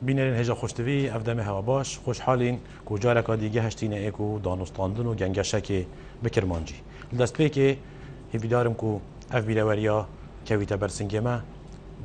بینرین هجا خوشتوی افدم هوا باش خوشحالین کو جارکا دیگه هشتینه ایکو دانستاندن و گنگشک بکرمانجی دست پی که هیویدارم کو اف بیلوریا کویتا برسنگه ما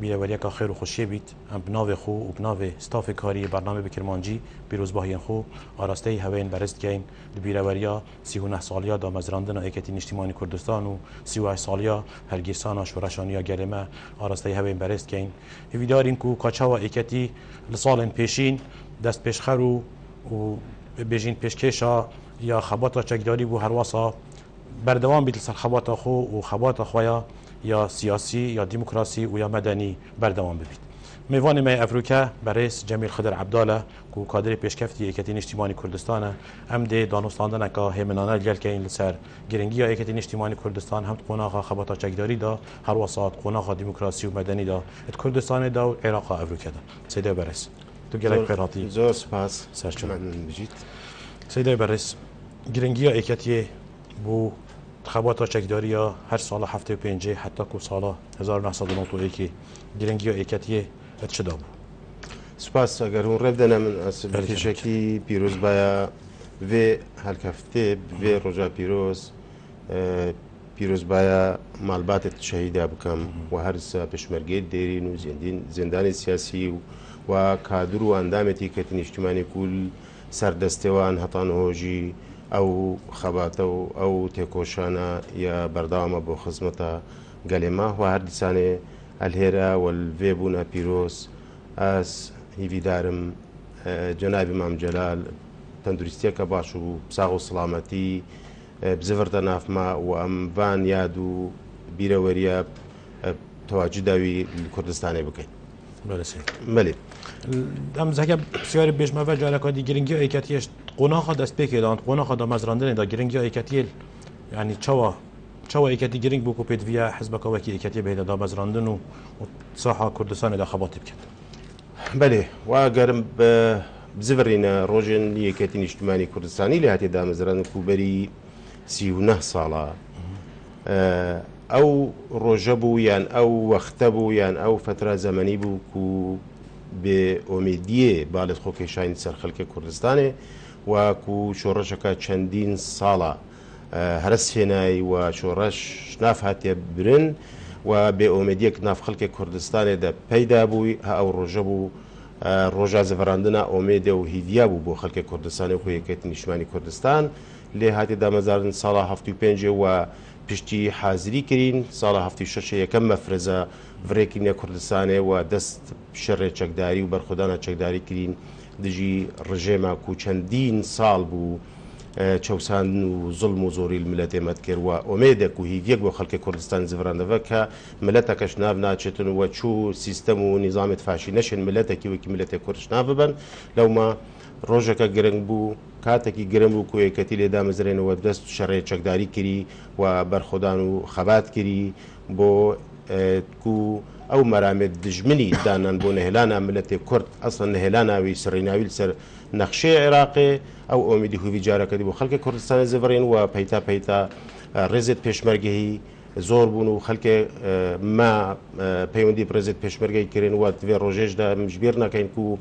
بیلوریا که خیر و خوشیه بیت ام بناو خو و بناو ستاف کاری برنامه بکرمانجی بیروز باهین خو آراسته هواین برست گین بیلوریا 39 سالیا دا مزراندن ایکتی نشتیمانی کردستان و 38 سالیا هرگیرسان شورشانیا گرمه آراسته هواین برست گین هیویدارین کو کاچاوا ایکتی لسالن پیشین دست پیشخرو و بیجین پیشکشا یا خباتا چکداری بو هر واسا بردوام بیت سر خباتا خو و خباتا خویا یا سیاسی یا دموکراسی و یا مدنی بردوام ببید. میوان می افریقا برئیس جمیل خضر عبدالله کو کادر پیشکفتی اکتین اجتماعی کردستان ام ده دانستاندن که همینانه جل که این لسر گرنگی اکتین اجتماعی کردستان هم قناق خباتا چکداری دا هر وسط قناق دموکراسی و مدنی دا کردستان دا و عراق افریقا دا. سیده برئیس تو گلک پراتی زور سپاس سرچون بجید سیده برئیس گرنگی اکتی بو خباتا چکداری هر سال هفته و پنجه حتی که سال 1991 گرنگی ایکتیه اتشدا بو سپاس اگر اون رفدنا من اصل پیشکی پیروز بایا و هالکفته و رجا پیروز بایا مالبات شهیده بکم و هر سا پشمرگی دیرین و زندان سیاسی و کادر و اندامتی کتن اجتماعی کل سردستوان هطان هوجی او خباته او تکوشانا یا بردام بو خدمتا قلما و هر دیسانه الهيرا والفيبونا بيروس اس هيفي دارم جناب امام جلال تندرستيا كباشو بساغو سلامتي بزفرتا نافما وام فان يادو بيروريا تواجداوي الكردستاني بكي ملي ام زکه بسیار بیشتر و جالکا دی گرینگی ایکتیش قناخ دست پیکیدند قناخ دا مزراندن دا گرینگی ایکتیل یعنی چوا ایکتی گرینگ بو کوپید ویا حزب کوکی ایکتی به دا مزراندن و ساحه کردستان دا خباتی بکند بله و گرم بزفرین روجن ایکتی اجتماعی کردستانی لهاتی دا مزراندن کوبری 39 ساله او روجبو یان او وقتبو یان او فتره زمانی بو کو به امیدیه بالت خو کشاین سر خلک کردستانه و کو شورشکا چندین ساله هرسینای و شورش ناف هاتی برن و به امیدیه ناف خلک کردستانه ده پیدا بوی او روجبو روجا زفراندنا امید و هیدیا بو خلک کردستانه خو یکت نشمانی کردستان له هاتی دا مزارن ساله 75 و پشتی حاضری کرین ساله 76 یکم مفرزه ورکینیا کردستانه و دست شر چکداری و برخودانا چکداری کرین دجی رژیما کو چندین سال بو چوسان و ظلم و زوری الملت مدکر و امید کو هیچ بو خلک کردستان زفرانده و که ملت کش ناب ناچتن و چو سیستم و نظام فاشی نشن ملت کی و کی ملت کردش ناب بن لو ما روجا گرنگ بو کاتکی گرم بو کو یکتی دام زرین و دست شر چکداری کری و برخودان و خبات کری بو کو او مرامد دجمنی دانن بو نهلانا ملت کرد اصلا نهلانا وی سریناویل سر نقشه عراقی او امیدی هوی جاره کدی بو خلک کردستان زفرین و پیتا رزت پیشمرگی زور بونو خلک ما پیوندی برزت پیشمرگی کرین و دوی روجش دا مجبیر نکین کو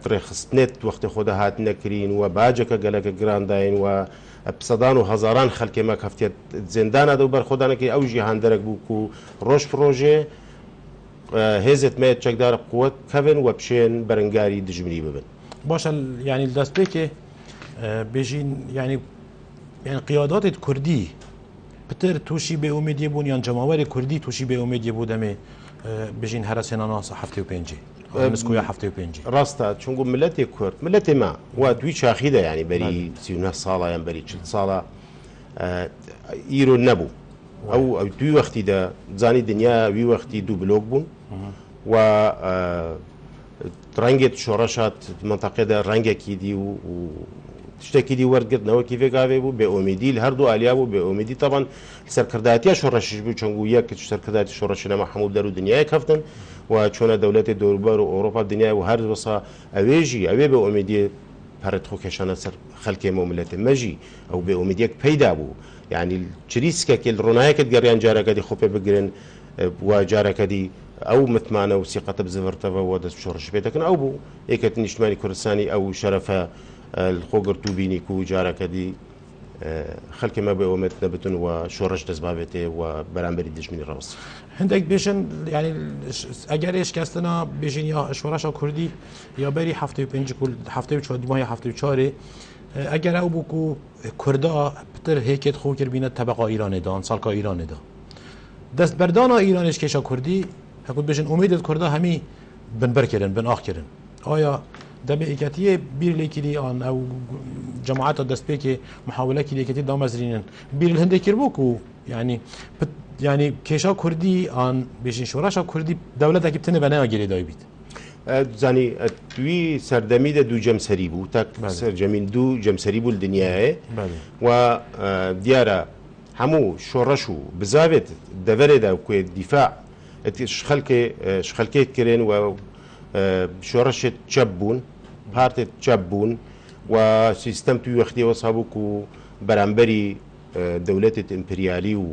ترخصنت وقت خدا هات نکرین و باجک گلک گرانداین و بصدان و هزاران خلک ما کفتیت زندان دو بر خدا نکی او جهان درک بو کو روش پروژه هزت ما چکدار قوت کفن و بشین برنگاری دجمنی ببن باشه يعني دست که بيجين يعني قيادات الكردي بتر توشي بأميد يبون يعني جماهير كردي توشي بأميد يبون دمي بيجين هرسنا ناس هفته و پنجه مسكويا هفته و پنجه راستا چونگو ملت کرد ملت ما و دوی شاخیده يعني بري 39 ساله يعني بري 40 ساله ايرو نبو او دوی وقتی دا زانی دنیا وی وقتی دو بلوک بون و رنگت شورشات منطقه ده رنگ کیدی و تشتكي دي ورد قد نوكي في قافي بو بأميدي الهردو اليابو بأميدي طبعا سركرداتيا شورش بو چونگو يك سركرداتي شورشنا محمود دارو دنيا كفتن وچون دولت دوربر و اوروبا الدنيا و هر وصا اويجي اوي بأميدي پرت خو کشانه سر خلک مملت مجی او بأميدي پیدا بو يعني چریسکه که رونایک گریان جاره کدی خوبه بگرن و جاره کدی او متمانه وثقه بزفرتها ودس شورش بيتكن او بو ايكت اجتماعي كردستاني او شرفه الخوغر توبيني كو جارك دي خلق ما بأمت نبتون وشورش دزبابته وبرامبري دجمني راس هندك بيشن يعني اگر ايش كاستنا بيجين يا شورش كردي يا بري هفته 5 كل هفته 4 ماه هفته 4 اگر او بوكو كردا بتر هيك خو كربينه طبقه ايران دان سالكا ايران دا دست بردانا ايرانش كيشا كردي هكون بيجن اميد الكردا همي بنبر كرن بن اخ كرن آیا دم ایکتی بیر لیکیدی آن او جماعت دست به محاوله کی لیکیدی دام ازرینن بیر الهنده کربوکو يعني كيشا كردي آن بيجين شوراشا كردي دولة داكي بتنه بناها جيري داي بيت زاني توي سردمي دو جمسري بو تاك سرجمين دو جمسري بو الدنيا و ديارة همو شورشو بزابت دفردا وكو الدفاع شخلكي كرين و شورشت تشبون بارت تشبون وسيستم توي وقتي وصابوكو برامبري دولة امبريالي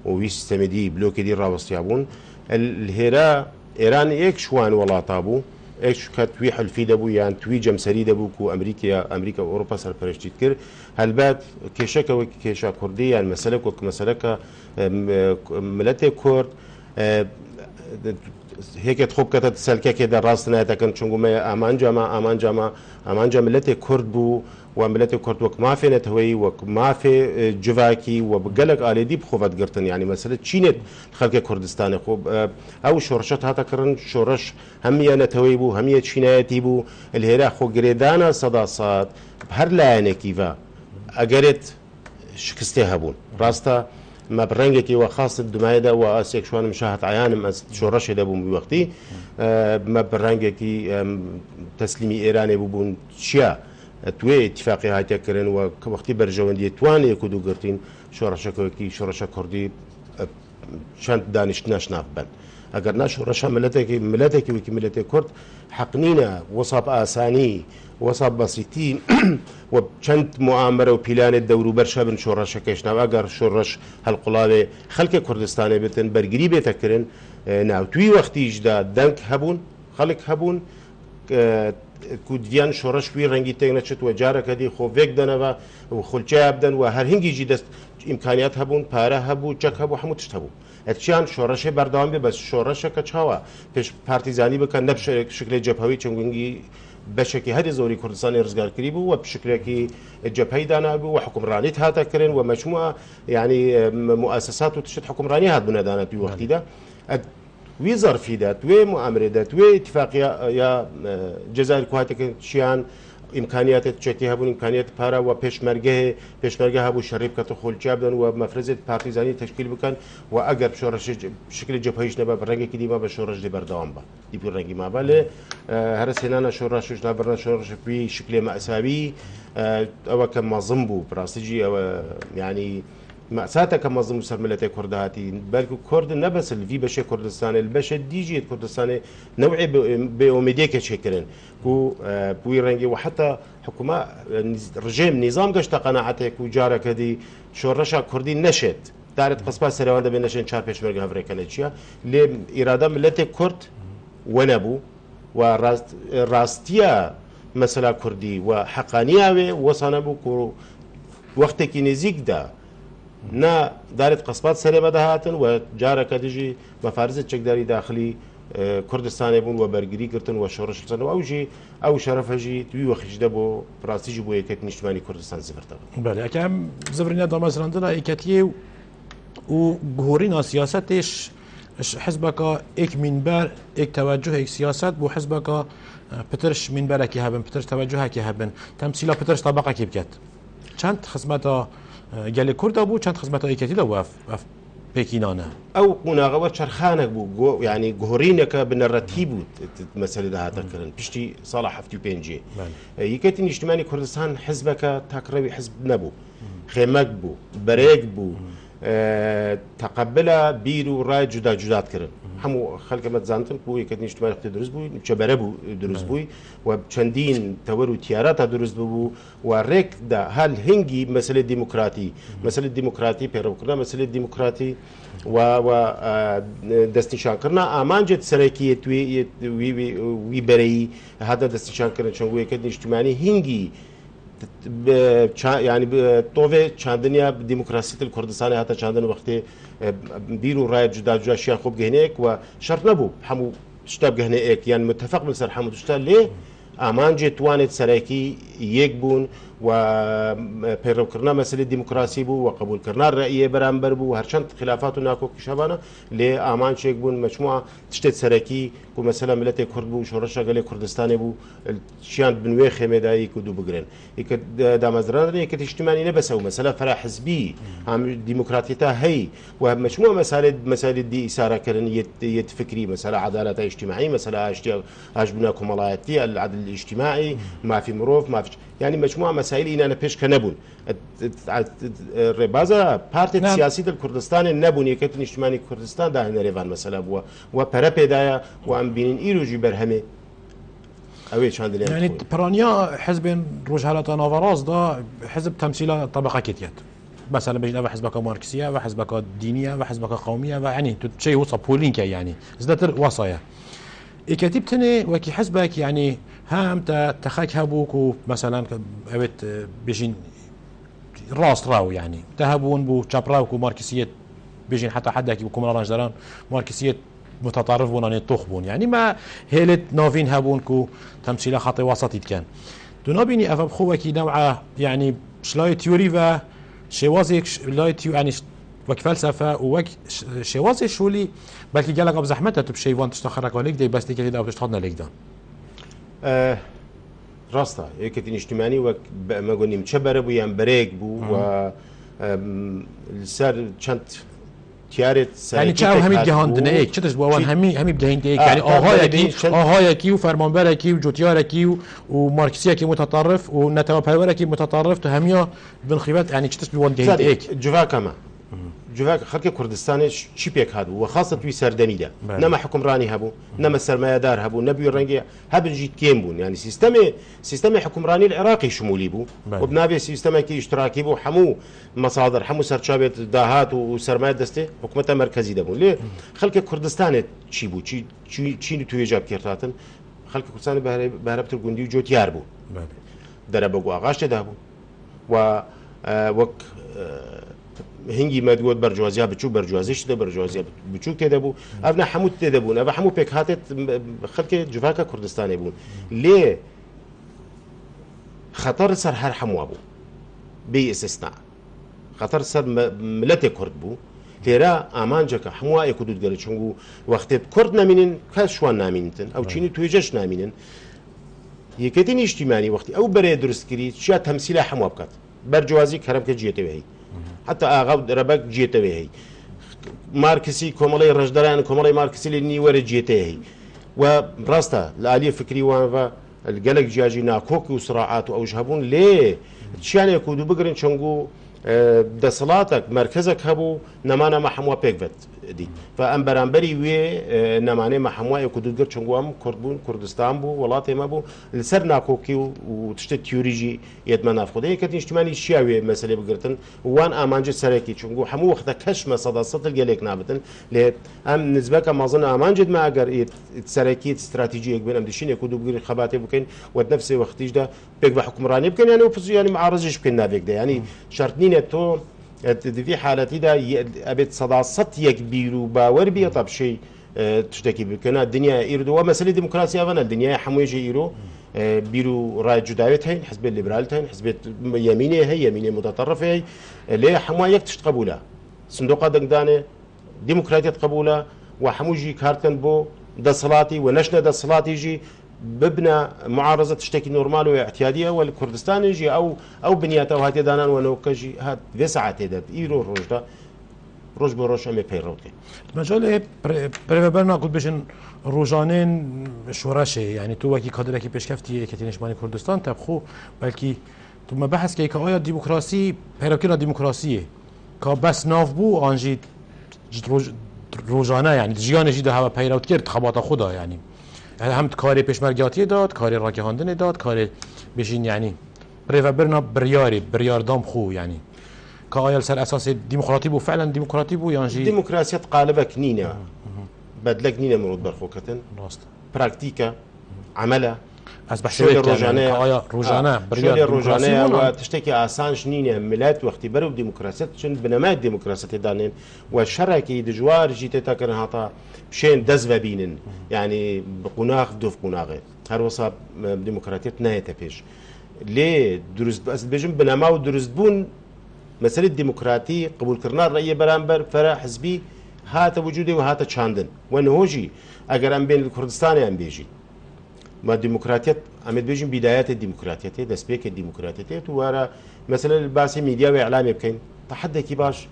وسيستم دي بلوك دي راوستيابون الهيرا ايران ايك شوان ولا طابو ايك كتوي حلفي دبو يعني توي جمسري دبو كو امريكا واوروبا سربرشتي كر هالبات كيشكا وكيشا كردي يعني مسلك وكمسلك ملتي كرد هيك تخوب كتت سلكه كده راسنا تكن چونگو ما امان جما ملتي كرد بو وملتي كرد وك ما في نتوي وك ما في جواكي وبقلق آليدي بخوفت قرتن يعني مسألة تشينت خلق كردستان خوب او شورشت هاتا كرن شورش همية نتوي بو همية تشيناتي بو الهيرا خو قريدانا صداصات بهر لاينة كيفا اقرت شكستي هبون راستا ما برنجكي وخاص الدمايدة واسيك شوان مشاهد عيان شورش دبون بوقتي ما برنجكي تسليمي ايراني بون شيا توي اتفاقي هاي تكرن ووقتي برجوندي تواني يكودو قرتين شورشا كردي شانت دانش ناف بن اگر نا شورشا ملتك وكي ملتي كرد حقنينا وصاب اساني وصاب بسيطين وشنت مؤامرة وبلان الدور برشا بن شورشا كيشنا اگر شورش هالقلابة خلق كردستاني بتن برقري بيتكرن ناو توي وقتي جدا دنك هبون خلق هبون كوديان شورش في رنگي تكنشت وجارة كدي خوفيك دنوا وخلچه ابدن وهر هنگي جي دست امكانيات هبون پاره هبو چك هبو همو تشت هبو اتشان شورش بردام بي بس شورش كچاوا پیش پارتيزاني بكن نب شكل جبهوي چونگي بشكي هدي زوري كردستان رزگار كريبو وبشكل الجبهي دانا بو وحكمراني هاتا كرين ومجموعة يعني مؤسسات وتشت حكمراني هات بنادانا في وقت ده وي ظرفي دات وي مؤامرة دات وي اتفاقية يا جزائر كوهاتك شيان امكانيات تشتي هبون امكانيات بارا وبيشمرجه هبو شريب كتخول جابدن ومفرزة بارتيزاني تشكيل بكن واگر شورش بشكل جبهيش نبا برنگي كدي ما بشورش دي بردوام با دي برنگي ما باله هر سنانا شورش نبرنا شورش في شكل مأساوي او كما ضمبو براستيجي او يعني مأساته كما ضمن ملتي كردهاتي بلكو كرد نبس في بشي كردستان البشي ديجي كردستان نوعي بأوميديك شكرن كو بوي رنجي وحتى حكومة رجيم نظام قشت قناعتك وجارك هدي شورشا كردي نشت دارت قصبا سريوان دبي نشن شار پیش مرگه هفريكان اتشيا لإرادة ملتي كرد ونبو وراستيا مسألة كردي وحقانية وصنبو كو وقتك نزيك دا نا دارت قصبات سري بدهاتن وجارك ديجي مفارزة تشكداري داخلي كردستان بون وبرگري كرتن وشورش لسن اوجي او شرفجي توي وخش دبو براستيجي بو يكت نشتماني كردستان زفرتا بله اكام زفرنا دامزراندنا ايكاتيه و جهورين سياستش حزبك اك منبر اك توجه اك سياست بو حزبك بترش منبرك هبن بترش توجهك هبن تمثيلا بترش طبقه كي بكت چند خدمتا قال كرد ابو كانت خدمته ايكاتي لو اف بكينانا او قناغه وشرخانك بو يعني جهورينك بالنراتيب مساله ده تكرن بشتي صالح حفتي بينجي يكتن اجتماعي كردستان حزبك تاكروي حزب نبو خيمك بو بريك بو تقبل بیر و ڕای جودا جودات کردن هەموو خەڵکەمە زانتم بوو یەکەتی نیشتیمانی خۆی دروست بووی چەبەرە بوو دروست بووی و چەندین تەوەر و تیارە تا دروست ببوو و ڕێکدا هەل هەنگی مەسلەی دیموکراتی مەسلەی دیموکراتی پێڕەوکردن مەسلەی دیموکراتی و دەستنیشانکردنا ئامانجێت سەرەکیە وی بەرەی هاتە دەستنیشانکردن چەند یەکەتی نیشتیمانی هەنگی يعني طوفي چاندنيا ديمقراطية الكردستان حتى چاندن وقت بيرو راي جدا جدا شيان خوب جهنيك وشرط نبو حمو شتاب جهنيك يعني متفق من سر حمو تشتا ليه امان جتوانت سراكي يكبون و پیرو کرنا مسئله دموکراسی بو و قبول کرنا رأی برانبر بو و هرچند خلافات و ناکو کشابانا لی آمان چیک بون مجموعه تشتت سرکی کو مثلا ملت کرد بو شورش گله کردستان بو شیان بنوی خمیدایی کو دو بگرن یک دامزران یک اجتماعی نبس او مثلا فرا حزبی هم دموکراتی تا هی و مجموعه مسائل دی اشاره کردن یت فکری مثلا عدالت اجتماعی مثلا اجبنا کمالایتی العدل الاجتماعي ما في مروف ما في يعني مجموعه مسائل انا پیش كنبون ربازا بارتي سياسي الكردستان نبون يكتن اجتماعي كردستان ده هنا ريفان مثلا بوا وبرا بيدايا وام بينين ايروجي برهمه اوي شاندل يعني برانيا حزب رجالات نافراز ده حزب تمثيل طبقه كتيات مثلا بيجنا حزبك ماركسيه وحزبك دينيه وحزبك قوميه يعني شيء وصل بولينك يعني زدت وصايا كتبتني وكي حزبك يعني هم تخاك هبوك مثلا اوت بيجين راس راو يعني تهبون بو تشابراوك وماركسيه بيجين حتى حدك بكم رانجدران ماركسيه متطرف بون طوخ بون يعني ما هيلت نوفين هبونكو تمثيل خطي وسطي كان دونابيني افب خوكي نوعه يعني شلاي تيوري و شوازيك لاي يعني وك فلسفه وك شوازي شولي بلكي قالك اب زحمتها تبشي وانت تشتخرك وليك دي بس تيجي دا تشتغلنا ليك دا راستا يكتين اجتماعي وك ما قلني متشبر بو يعني بريك بو و السر چند تيارت يعني چاو همي جهاندنه ايك چتش بوان همي بجهند ايك يعني آهايكي وفرمانبركي وجوتياركي وماركسيكي متطرف ونتوابهوركي متطرف تو هميا بالخيبات يعني چتش بوان جهند ايك جوا كما جوهاك خلق كردستان شي بيك هادو وخاصة في سردمي ده نما حكمراني هبو نما سرماية دار هبو نبي الرنجي هب جيت كيم بون يعني سيستم حكمراني العراقي شمولي بو وبنابي سيستم كي اشتراكي بو حمو مصادر حمو سرشابت داهات وسرماية دسته حكومة مركزي ده بون ليه خلق كردستان شي بو شي تو يجاب كيرتاتن خلق كردستان بهربت الجندي وجوت ياربو دربو اغاش ده بو و وك هنگی مدگود برجوازی بچو برجوازیش ده برجوازی بچو تده بو ابنا حمود تده بون ابا حمو پیک هاتت خلق جواکا کردستانی بون لی خطر سر هر حمو ابو بی استثناء خطر سر ملت کرد بو تیرا آمان جکا حمو ای کدود گره چونگو وقتی کرد نمینن کس شوان نمینتن او چینی تویجش نمینن یکتین اجتماعی وقتی او برای درست کری چیا تمثیل حمو بکات برجوازی کرم که جیته وی حتى اغاو ربك جيته هي ماركسي كومالي رجدران كومالي ماركسي اللي ور جيته هي وبراستا الاليه فكري وانفا القلق جاجي ناكوك وصراعات واوجهبون ليه تشان يكودو بقرن شنقو دسلاتك مركزك هبو نمانا محموا بيكفت دي فام برانبري وي نمانه محموا يكودو قر شنقو ام كردبون كردستان بو ولاتي ما بو السر ناكوكي وتشت تيوريجي يدمنا فخدي كت اجتماعي شياوي مساله بقرتن وان امانج سركي شنقو حمو وقت كشمه صداصه القلق نابتن ل ام نسبه ما اظن امانج ما اگر سركي استراتيجيه بين ام دشين يكودو بقر خباتي بكين ونفس وقتيش ده بيك حكمراني بكين يعني معارضش بكين نافيك ده يعني شرطني تو في حالتي دا ابد صداصه يكبير باور بي طب شيء تشتكي بكنا الدنيا يردو ومساله ديمقراطيه فانا الدنيا حمويجي يرو بيرو راي جداوت هين حزب الليبرال هين حزب يميني هي يميني متطرفه هي اللي حموايك تقبلها صندوق دقدانه ديمقراطيه قبولها وحموجي كارتن بو دصلاتي ونشنا دصلاتي يجي ببنى معارضه تشتكي نورمال واعتياديه والكردستان يجي او بنياته هاتي دانان ونوكجي هات في ساعات هذا ايرو روجدا روج بروش ام بيروتي مجال برنا قلت بشن روجانين شورشه يعني تو وكي قدركي بيشكفتي كتينشماني كردستان تبخو بلكي ثم بحث كي آیا ديمقراطي پیروکینا ديمقراطیه که بس ناف بو آنجی روزانه یعنی جیان جیده هوا پیروت کرد خبات خدا یعنی هم کاری پیشمرگاتی داد کاری راکهاندن داد کاری بشین یعنی برنا بریار دام خو یعنی که آیا سر اساس ديمقراطي بو فعلا ديمقراطي بو یانجی ديمقراطية قالبك نينا بدلك نينا مرود برخوكتن راست براكتيكا عملها از بحث شغل يعني روزانه آیا روزانه شغل روزانه و وتشتكي اسانش نينا ملات وقت برو ديمقراطية شن بنماء الديمقراطية دانين والشركي دجوار جيت تاكن هاتا بشين دزفه بينن يعني بقناغ دوف قناغه هر وصاب ديمقراطية نهاية بيش ليه درست بس بيجم بنماء ودرست بون مسألة ديمقراطي قبول كرنا الرأي برامبر فرا حزبي هات وجودي وهات تشاندن وانه هوجي اگر ام بين الكردستان ام بيجي ما ديمقراطية ام بيجي بدايات الديمقراطية دسبيك الديمقراطية وورا مثلا الباسي ميديا واعلامي بكين تحدى كي باش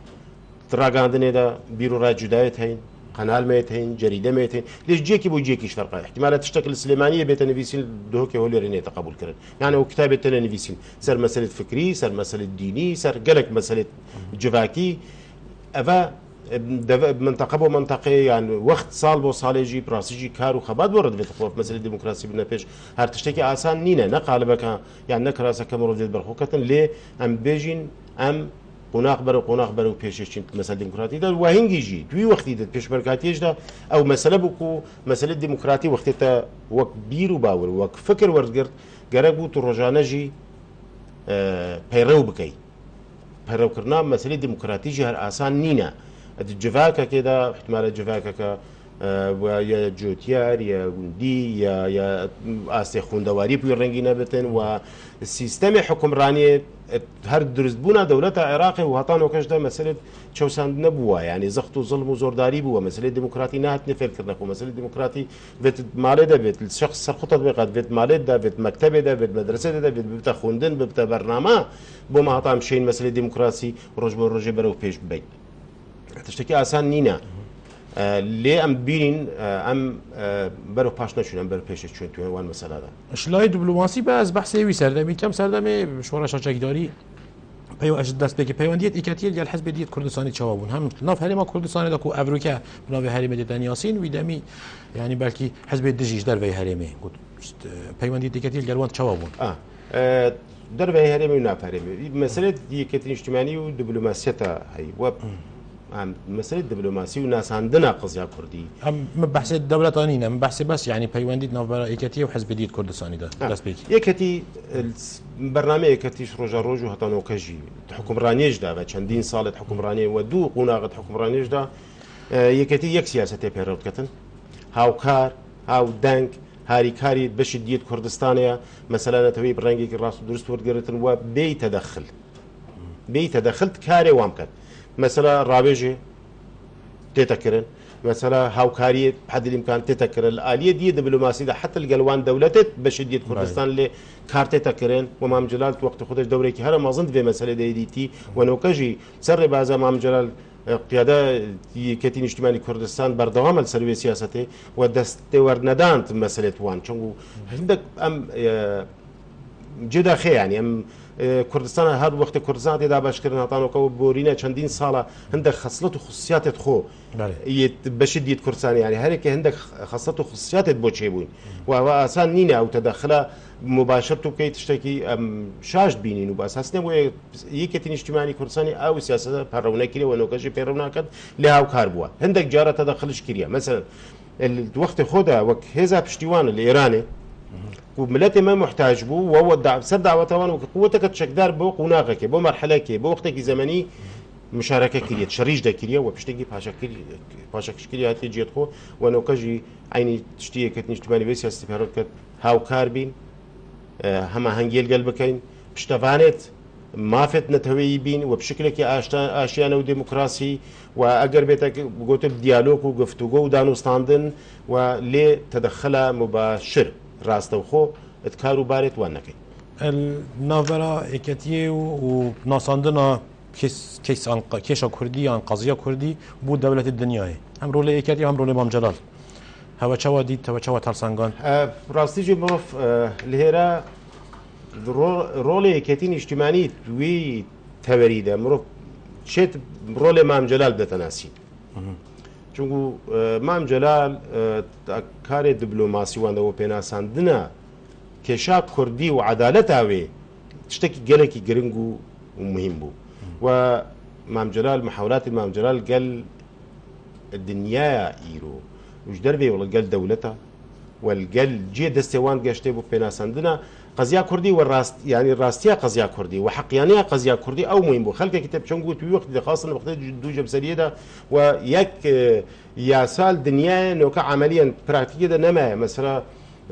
تراغاندن دا بيرو را جدايت هين قناه ميتين جريده ميتين ليش جيكي بو جيكيش فرقه احتمال تشتكل السليمانيه بيت نفيسين دوكي هو اللي تقبل كرن يعني هو كتابه تنفيسين سر مساله فكري سر مساله ديني سر قلق مساله جفاكي افا منطقه منطقه يعني وقت صالبو صالجي براسيجي كارو خباد ورد في تخوف مساله الديمقراطيه بدنا فيش هر تشتكي اسان نينا نقالبك يعني نكراسه كمرود برخوكتن ليه ام بيجين ام قناق برو پیششین مسئله دموکراتی دا و هنگی جی دوی وقتی دا پیش برکاتیش دا او مسئله بکو مسئله دموکراتی وقتی تا وک بیرو باور وک فکر وردگرد گرگ بو تو روزانه جی پیرو بکی پیرو کرنا مسئله دموکراتی جی هر آسان نینا جواکا كده احتمال جواکا یا جوتیار یا گوندی یا آسته خوندواری بوی رنگی نبتن و سیستم حکمرانی هر درست بونا دولت عراق و هطان وكش ده مسألة شوساند نبوه يعني زخط وظلم وزورداري بوه مسألة ديمقراطي نهت نفر كرنا مسألة ديمقراطي بيت مالي ده بيت الشخص سرخطت بقد بيت مالي ده بيت مكتبه ده بيت مدرسه ده بيت بيت خوندن بيت برنامه بو ما هطام شين مسألة ديمقراطي روج برو پیش بي تشتكي آسان نينا ليه ام بيرين ام برو باش نشون ام برو پیش چون تو وان مسئله ده اشلای دیپلماسی باز بحث وی سردمی کم سردمی شورا شاچکداری پیو اش دست بگی پیوندیت ایکاتیل ديال حزب ديت كردستاني تشاوبون هم ناف هريما كردستاني داكو افروكا بناوي هريمه ديتان ياسين ويدمي يعني بلكي حزب الدجيج در في هريمه قلت پیوندیت ایکاتیل ديال وان تشاوبون در في هريمه وناف هريمه مساله ديكتين اجتماعي ودبلوماسيتها هي و مسألة دبلوماسي وناس عندنا قضية كردي هم بحث الدولة تانينا من بحث بس يعني بيوندي نافبرا إيكاتي وحزب ديت كردستاني ده بس بيك إيكاتي برنامج إيكاتي روج وهتانو كجي حكم رانيج ده بچندين سالة حكم راني ودو قناغة حكم رانيج ده إيكاتي يك سياسة بيروت كتن هاو كار هاو دانك هاري كاري بش ديت كردستانيا مثلا نتوي برنجي راس درست ورقرتن وبي تدخلت كاري وامكن مثلا رابجه تتكرن مثلا هاوكاريه بحد الامكان تتكرن الاليه دي دبلوماسيه ده حتى القلوان دولتت بشديه كردستان اللي كارت تكرن ومام جلال وقت خدش دوري كي هرم اظن في مساله دي تي ونوكجي سر بعض مام جلال قياده كتين اجتماعي كردستان بردوام السروي سياسته ودستور ندانت مساله وان چون عندك ام جدا خي يعني ام كردستان هذا وقت كردستان تدا باش كرنا طانو كو بورينا چندين سالا عندك خصلته خصوصيات خو بشديه كردستان يعني هريك عندك خصلته خصوصيات بوچي بوين واسان نينا او تدخله مباشرته كي تشتكي شاش بينين وباساس نمو يكتين اجتماعي كردستاني او سياسه برونا كيلي ونوكجي برونا كد لها كاربوا عندك جاره تدخلش كيريا مثلا الوقت خدا وك هذا بشتيوان الايراني وملاتي ما محتاج بو وهو سر دعوتوان وقوتك تشكدار بو قناغك بو مرحله كي بو وقتك زمني مشاركه كليه شريج دا كليه وبشتكي باشا كليه هاتي جيت خو ونوكجي عيني تشتيه كتني اجتماعي بس استفارات كت هاو كاربين هما هنجيل قلبكين بشتفانت ما فت نتوي بين وبشكلك اشياء وديمقراطي واجر بيتك قلت بديالوج وقفتوجو ودانوستاندن ولي تدخل مباشر راستو خو اتكارو بارت وانكي النافرا إيكاتيه وناساندنا كيشا كردي عن قضية كردي بو دولة الدنيا هم رولي إيكاتيه هم رولي مام جلال هوا چوا ديت هوا چوا ترسانگان راستي جي مروف لهرا رولي إيكاتين اجتماعي وي توريده مروف شێت ڕۆلێ مام جەلال دەتەناسی چونکو مام جەلال کارێ دیبلۆماسیوانەوە پێناساندنە کێشا کوردی و عەدالەتاوێ شتێکی گەلێکی گرنگ و مهم بوو و مام جەلال محاولاتی مام جەلال گەل دنیایە ئیرۆ وش دەربێ وڵە گەل دەولەتە والگەل جێ دەستێوان گەشتێ بۆ پێناساندنە قەزیا کوردی و ڕاست ینی ڕاستیە قەزیا کوردی و حەقیانەیە قەزیا کوردی ئەو مهم بوو خەڵکێکی تە چەند گوت وەختی دەخواستن وەختی دوو جەبسەریەدا و یەک یاسال دنیایە نۆکە عەمەلیەن پراکتیکیەدا نەمایە مەسەلا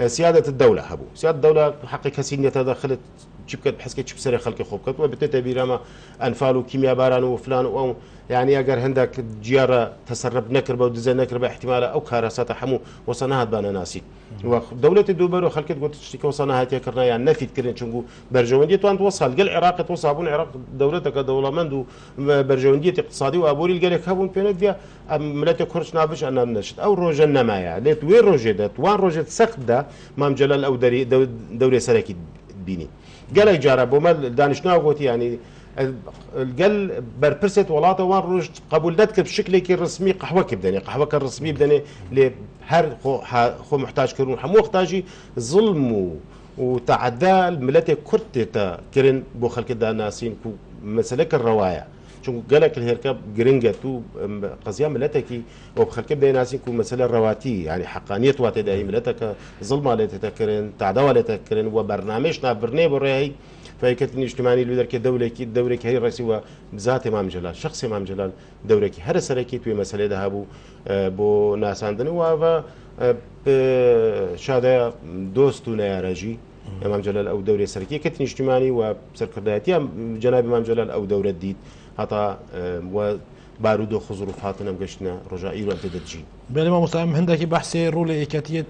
سیادة الدولة هبو سيادة الدولة حقي كسين يتدخلت جبكت بحسكت شب سري خلقي خوبكت وبتتا بيرما أنفال وكيمياء باران وفلان أو يعني أجر هندك جيارة تسرب نكربة ودزا نكربة احتمال أو كارثات حمو وصناها بانا ناسي ودولة الدوبر وخلقت قلت تشتكي وصناها تيكرنا يعني نفيد كرين شنقو برجوندية توان توصل قل العراق توصابون العراق دولتك دولة مندو برجوندية اقتصادي وأبوري القلق هبون بينات فيها ملاتي كورش نابش أنا نشت أو روجا نمايا ليت وين روجدت وان روجت سخدة مام جلال أو دوري سركي بيني قال جارة بوما دانشنا قوتي يعني قال بربرسة ولاته وان روج قبولتك بشكل رسمي قهوة كبدني قهوة كرسمي بدني لهر خو محتاج كرون حمو محتاجي ظلم وتعدى الملاتي كرتة كرن بو خلق دا ناسين كو مسلك الرواية شو قالك الهركب جرينجتو قضيه ملتكي وبخلك بدا ناسين كو مساله رواتي يعني حقانيه واتي داي ملتك ظلمه لا تتكرن تعدوى لا تتكرن وبرنامجنا برنامج راهي فكتني اجتماعي اللي درك الدوله كي هي الرئيسي وبذات امام جلال شخص امام جلال دورك هر سركي في مساله ذهبوا بو ناس عندنا و شاده دوستنا يا رجي امام جلال او دوره سركيه كتني اجتماعي وسركرداتي جناب امام جلال او دوره ديد هتا وبارود وخزر فاتنا مقشنا رجائي وانت تدجي بله ما مستعم هندکی بحث رول ایکتیت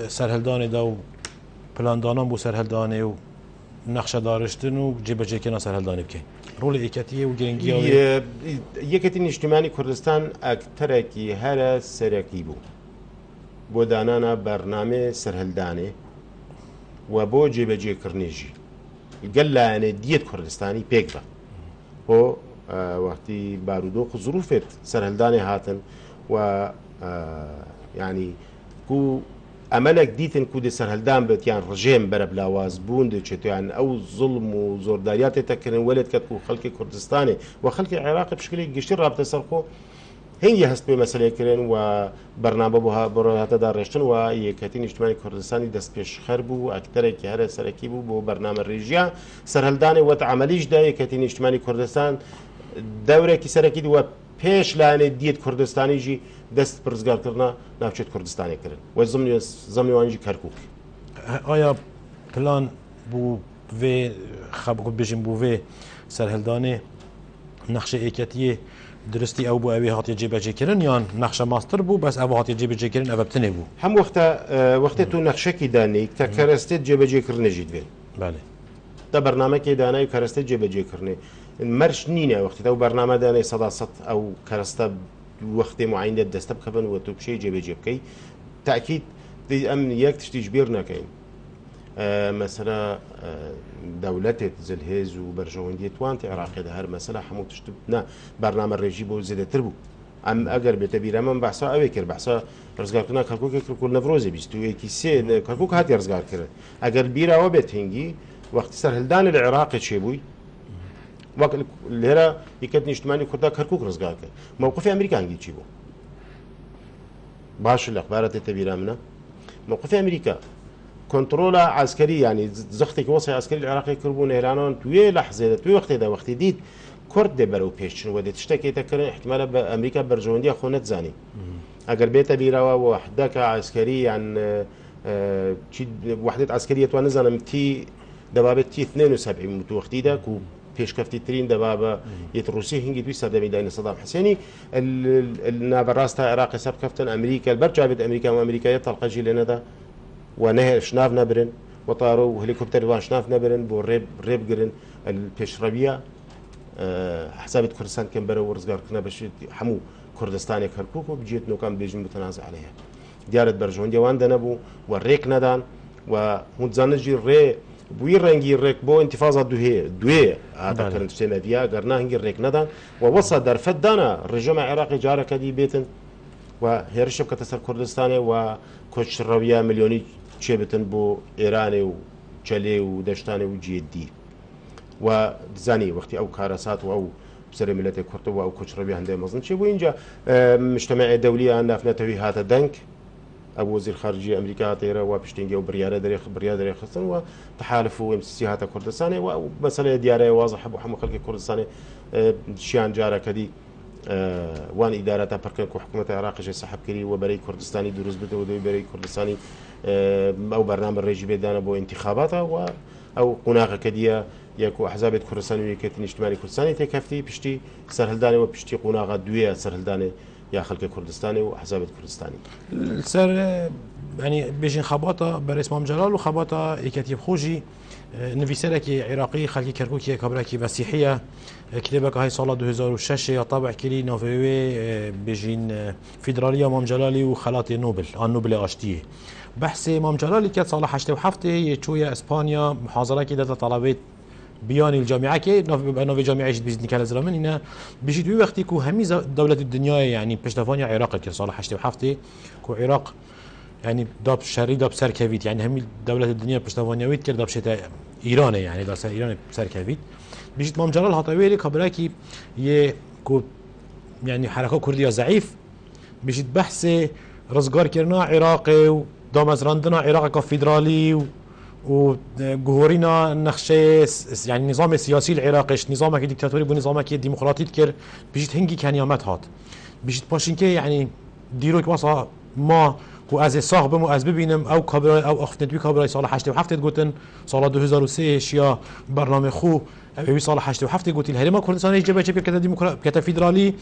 سرهلدان دا و پلاندانان بو سرهلدانه و نقشه دارشتن و جیب جیکنا سرهلدانه بکن رول ایکتیه و گرنگی یکتین اجتماعی کردستان اکترکی هر سرکی بو بو دانانا برنامه سرهلدانه و بو جیب جیکرنیجی قال يعني ديت كردستاني بيكبا هو وقتی بارودۆخ ظروفێت سەرهەلدانی هاتن و يعني کو ئەمەلێک دیتن کو دێ سەرهەلدان بێت یان ڕژێم بەرە بلاواز بوون دەچێت یان ئەو زوڵم و زۆرداریاتێ تەکردن وەلێت کەت و خەڵکی کوردستانی و خەڵکی عێراقی بشکلی گشتی ڕابتە سەرخۆ هەنگی هەست پێ مەسەلەیەکردن و بەرنامە بۆ هاتەدا ڕێشتن و یەکەتین نیشتیمانی کوردستانی دەست پێشخەر بوو ئەکتەرێکی هەرە سەرەکی بوو بۆ بەرنامە ڕێژیە سەرهەلدانی وەت عەمەلیشدا یەکەتین نیشتیمانی کوردستان دەورێکی سەرەکی وە پێش لایەنێ دیت کوردستانیژی دەست پرزگارکردنا ناوچێت کوردستانی کردن و زەمنیوانیژی کەرکووک ئایا پلان بوو vê xebû bêjin bû vê serhildanê nexşe êketiyê diristî ew bû ew ê hatiye cêbecêkirin yan nexşe master bû bes ev hatiye cêbecêkirin ev tinê bû hem wextê tu nexşekî danî te kerestê cêbecêkirinê jî divê belê te bernamekê danayî kerestê cêbecêkirinê merş nîne wextê te bername danê seda sed ew kereste wextê muayînê deste bixebin û tu bişeyî cêbecê bikey te'kîd em yek tiştî ji bîr nekeyin مثلا دولتت زلهيز وبرجوندية توانت عراقي ده هر مثلا حمو تشتبنا برنامج الرجيم بو زيادة تربو ام اگر بتبير من بحثا اويكر بحثا رزقار كنا كركوك كل نفروزي بيستو اكي سي كركوك هاتي رزقار كره اگر بيرا و بتهنجي وقت سرهلدان العراقي شيبوي وقت الهرا يكتني اجتماعي كردا كركوك رزقار كره موقف امريكا هنجي تشيبو باش الاخبارات تبير منا موقف امريكا كنترول عسكري يعني زختك وصي عسكري العراقي كربون ايرانون توي لحظه توي وقت ده وقت ديت كرد برو بيشن ودي تشتكي تكر احتمال امريكا برجونديه خونت زاني اگر بيت بيرا وحدك عسكري عن وحده عسكريه ونزل تي دبابه تي 72 متوختي ده كو پیش کفتی ترین دبابه یت روسی هنگی توی صدام داین صدام حسینی النابراستا عراق سب کفتن امریکا البرجابت امریکا و امریکا يطلق جيل ندا ونهر شناف نبرن وطاروا هليكوبتر وان شناف نبرن بو ريب قرن البيشربيه حسابة كردستان كان برا ورزقار كنا باش حمو كردستاني كركوك وبجيت نو كان بيجن متنازع عليها ديارة برجون ديوان دنبو والريك ندان ومتزانجي الري بوی ڕەنگی ڕێک بۆ ئینتیفازا دوێ هاتەکردن شتێنە دیە گەرنا هەنگی ڕێک نەدان و وەسە دەرفەتدانە ڕژەمە عێراقی جارەکە دی بێتن و هێرشە بکەتە سەر کوردستانێ و کۆچڕەویە ملیۆنی چێ بتن بۆ ئێرانێ و چەلێ و دەشتانێ و جێدی و دزانی وەختی ئەو کارەسات و ئەو سەر میلەتی کورتەوە ئەو کۆچڕەوی هەندێک مەزن چێ بۆ اینجا مجتەمەعی دەولیە نافنەتەوەی هاتە دەنگ ئەو وەزیر خارجی ئەمریکا هاتێرە و پشتینگە و بریارە دەرێخستن و تحالف و MCC هاتە کوردستانی و مەسەلەیە دیارەیە وازە هەبوو هەموو خەڵکی کوردستانی شیان جارەکەدی وان ئیدارەتە پڕکرد و حکوومەتی عێراقیش سەحەبکردی و بەرەی کوردستانی دروست بدەوە دەوی بەرەی کوردستانی ئەو بەرنامە ڕێژی بێدانە بۆ انتخاباتە و ئەو قوناغەکە دیە یەک و ئەحزابێت کوردستانی و یەکێتی نیشتیمانی کوردستانی تێکەفتی پشتی سەرهەلدانەوە پشتی قوناغە دوێ سەرهەلدانێ یا خەڵکی کوردستانی و ئەحزابێت کوردستانی سەر ینی بێژین خەباتە بەرز مام جەلال و خەباتە یەکەتی خۆشی نویسەرێکی عێراقی خەڵکی کەرکووکی کابراکی بەسیحیە کتێبەکە های ساڵە 2006 یا تابعکردی ناوێوێ بێژین فیدرالیە مام جەلالی و خەلاتی نوبل ئان نوبل ئاشتیە بەحسێ مام جەلالی کرد ساڵە 87 چوویە ئەسپانیا محاضرەکی دەتە تەڵەبێت بياني الجامعة كي نوفي جامعة جد بيزني كلا زرمن هنا بيجي دوي وقتي كو همي دولة الدنيا يعني بشتفانيا عراق كي صالح حشتي وحفتي كو عراق يعني داب شري داب سر كافيت يعني همي دولة الدنيا بشتفانيا ويت كر داب شتا إيران يعني دا سر إيران سر كافيت بيجي مام جلال هطويلي كبراكي يه كو يعني حركة كردية ضعيف بيجي بحث رزقار كرنا عراقي ودامز راندنا عراق كفيدرالي وجهورينا نخشة يعني نظام السياسي العراقي نظامك ديكتاتوري بنظامك ديمقراطي كر بيجت هنجي كان يامات هات بيجت باشينكي يعني ديروك وصا ما كو از صاحب مو از ببینم او کابرای او اختنتوی کابرای سال 87 گوتن سال 2003 یا برنامه خو اوی سال 87 گوتیل هرما کردستان جبهه چه کته ديمقراطي کته فدرالی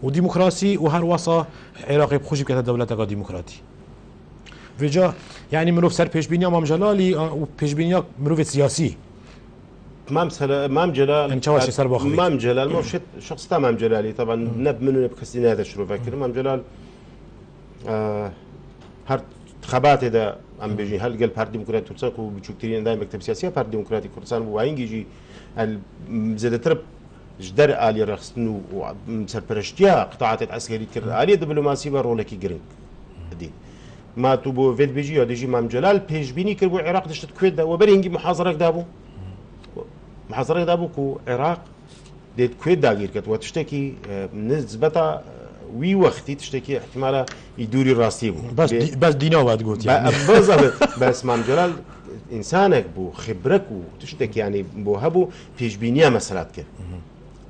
و ديمقراسی و هر وصا عراقی بخوشی کته دولت ديمقراطي وجا يعني مروف سر پیشبینی امام جلالی و پیشبینی مروف سیاسی مام جلال ان شاء الله سر باخذ مام جلال مو شخص تمام جلالي طبعا نب منه بكسينا هذا شروع فكر مام جلال هر خبات ده ام بيجي هل قال بارتي ديمقراطي كردستان و بچوكترين دايم مكتب سياسي بارتي ديمقراطي كردستان و هينجي زاد ترب جدر آلي رخصنو و سرپرشتيا قطاعات العسكرية كرد آلي دبلوماسي ورولكي جرين دي ما تو بو فيد بيجي يا ديجي مام جلال بيجبيني كربو العراق دشت كويت ده وبرينجي محاضرة دابو محاضرة دابو كو عراق ديت كويت داغير كت وتشتكي نسبتها وي وقتي تشتكي احتمال يدوري راسي بو بس دينو بعد قلت يعني بالضبط بس مام جلال انسانك بو خبرك وتشتكي يعني بو هبو بيجبينيا مسألات كر